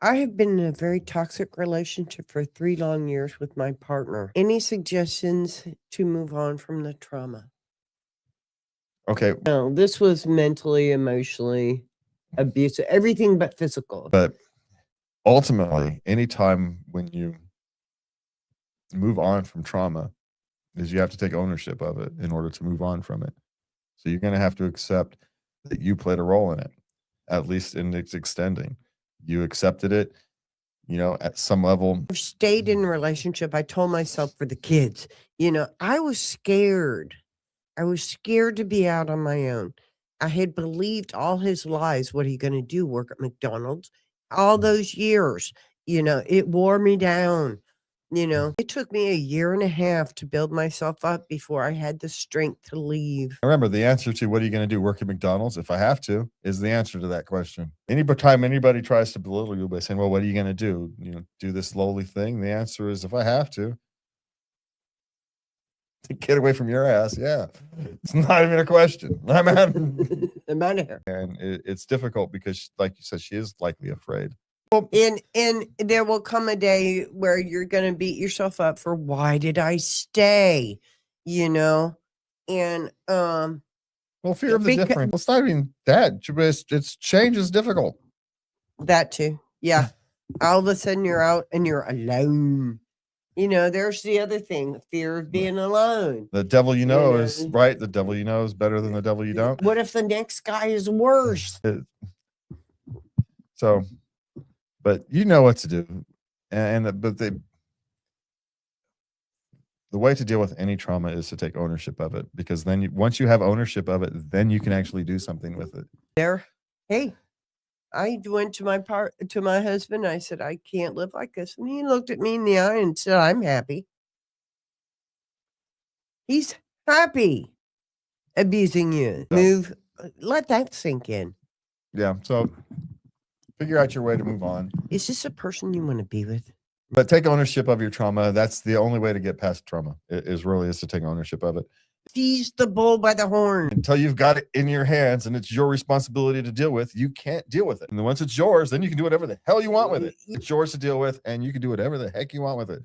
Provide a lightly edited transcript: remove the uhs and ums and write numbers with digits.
I have been in a very toxic relationship for 3 long years with my partner. Any suggestions to move on from the trauma? Okay, No, this was mentally, emotionally abusive, everything but physical. but ultimately, anytime when you move on from trauma, is you have to take ownership of it in order to move on from it. So you're going to have to accept that you played a role in it, at least in its extending. You accepted it, at some level. I've stayed in a relationship, I told myself for the kids, I was scared. I was scared to be out on my own. I had believed all his lies. What are you gonna do, work at McDonald's? All those years, it wore me down, It took me a year and a half to build myself up before I had the strength to leave. Remember, the answer to what are you going to do, work at McDonald's if I have to, is the answer to that question. Any time anybody tries to belittle you by saying, well, what are you going to do? Do this lowly thing? The answer is if I have to get away from your ass. Yeah. It's not even a question. I'm out. I'm out of here. And it's difficult because, like you said, she is likely afraid. And there will come a day where you're gonna beat yourself up for why did I stay? And Well, fear of the different. It's not even that. It's change is difficult. That too. Yeah. All of a sudden you're out and you're alone. There's the other thing, fear of being alone. The devil is right. The devil is better than the devil you don't. What if the next guy is worse? So, but you know what to do. But the way to deal with any trauma is to take ownership of it, because then once you have ownership of it, then you can actually do something with it. Hey, I went to my husband. I said, I can't live like this. And he looked at me in the eye and said, I'm happy. He's happy abusing you. Let that sink in. Yeah. So figure out your way to move on. Is this a person you want to be with? But take ownership of your trauma. That's the only way to get past trauma is to take ownership of it. Seize the bull by the horn. Until you've got it in your hands and it's your responsibility to deal with, you can't deal with it. And then once it's yours, then you can do whatever the hell you want with it. It's yours to deal with, and you can do whatever the heck you want with it.